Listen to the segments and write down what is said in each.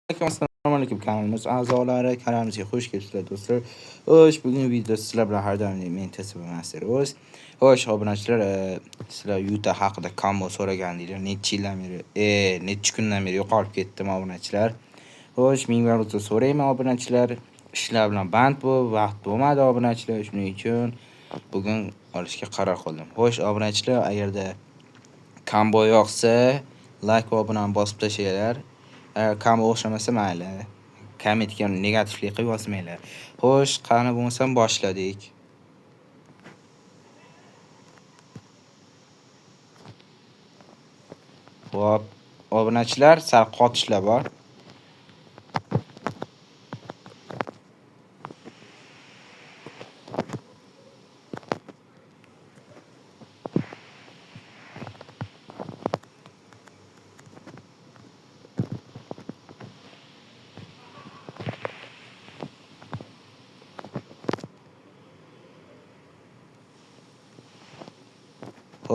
Assalomu alaykum kanalimiz a'zolari, kanalimizga xush kelibsizlar do'stlar. Xo'sh, bugungi videoda sizlar bilan har doimgidek men Tesla Master o'z. Xo'sh, obunachilar, sizlar Yuta haqida kombo so'ragandinglar. Necha yildan beri, necha kundan beri yo'qolib ketdim obunachilar. Xo'sh, ming barobar so'rayman obunachilar. Ishlar bilan band bu, vaqt bo'lmadi obunachilar. Shuning uchun bugun olishga qaror qildim. Xo'sh, obunachilar, agarda kombo yoqsa, like va obunani bosib tashlanglar. Kombo o'xshamasa mayli. Kommentga negativlik qilib yozmanglar. Xo'sh, qani bo'lmasam boshladik. Xo'p, obunachilar, sal qotishlar bor.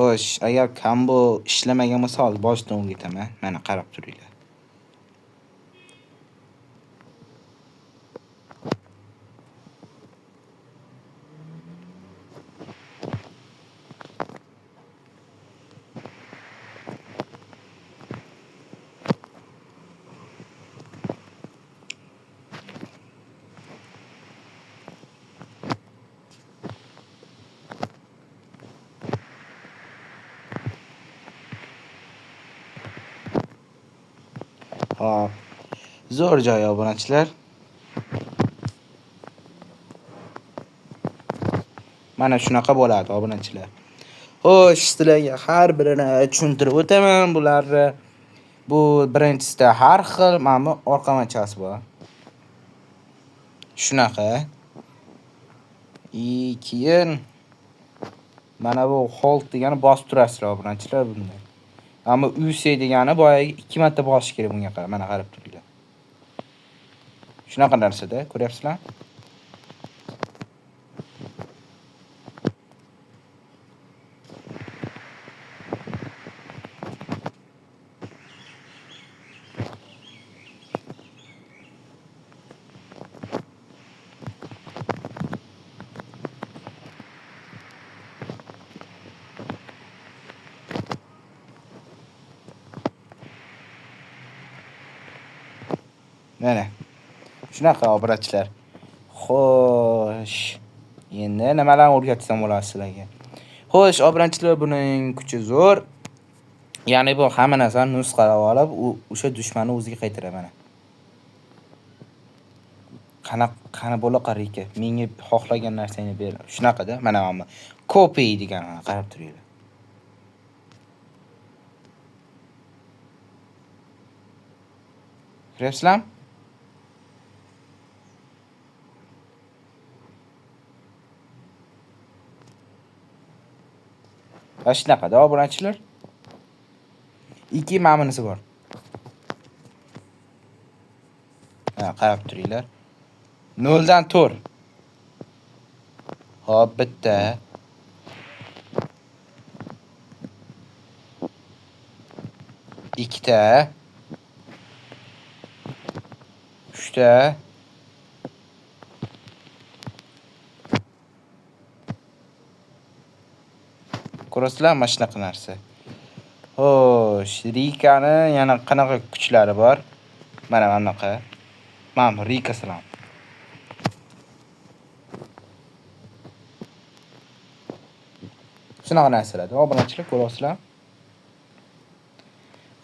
Xo'sh, agar kombo ishlamagan bo'lsa, hozir boshdan o'rgataman. Mana qarab turinglar. Hop. Zo'r joy obunachilar. Mana shunaqa bo'ladi obunachilar. Xo'sh, sizlarga har birini tushuntirib o'taman. Bularni bu birinchisida har xil mana bu orqa machasi bor. Shunaqa. Keyin mana bu hold degani bosib turasizlar obunachilar bunday. Ammo UC degani boyagi 2 marta bosish kerak bunga qarab. Mana qarab turinglar. Shunaqa narsada, ko'ryapsizlar? Mana. Shunaqa obunachilar. Xo'sh. Endi nimalarni o'rgatsam bo'ladi sizlarga? Xo'sh, obunachilar, buning kuchi zo'r. Ya'ni bu hamma narsani nusxalab olib, o'sha dushmanni o'ziga qaytaradi mana. Qani bo'la qarayka. Menga xohlagan narsangni ber. Shunaqada, mana hamma. Copy deganini qarab turinglar. Ko'ryapsizlarmi? Va shunaqada obunachilar. 2 ma'nisi bor. Qarab turinglar. 0 dan 4. Hop, bitta. Ikkita. 3ta. Ko'rasizlar, mana shunaqa narsa. Xo'sh, Rikani yana qanaqa kuchlari bor? Mana bunaqa. Mana Rika salam. Shunaqa narsalar. Obunachilar ko'rasizlar.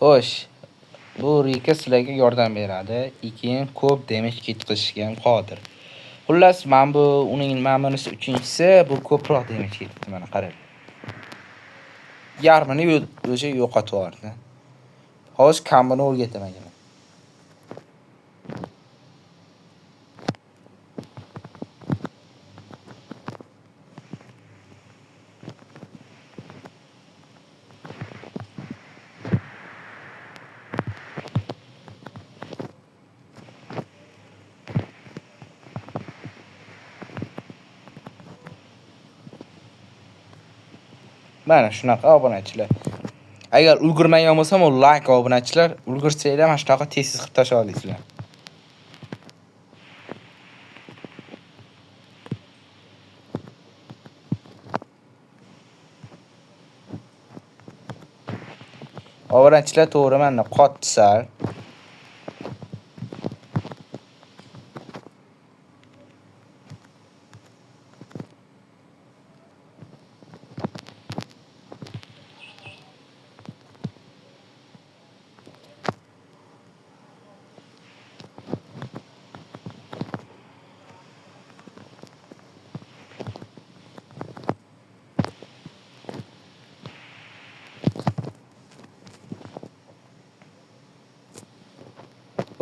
Xo'sh, bu Rika sizlarga yordam beradi. Keyin ko'p damage yetkazishga ham qodir. Xullas, men bu uning ma'nisi uchinchisi, bu ko'proq damage yetkazadi. Mana qarang. Yarmini o'sha yo'qotib yubordi. Hozir komboni o'rgataman. Mana shunaqa obunachilar. Agar ulgurmagan bo'lsam, o like obunachilar, ulgursanglar mana shunaqa tez qilib tashlay olasizlar. Obunachilar to'g'ri menda qotdi sal.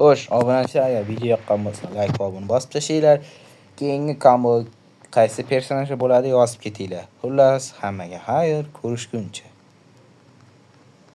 Xo'sh, obunachilar agar video yoqqan bo'lsa, like va obuna bosib tashlaylar. Keyingi kombo qaysi personaj bo'ladi yozib ketinglar. Xullas, hammaga xayr, ko'rishguncha.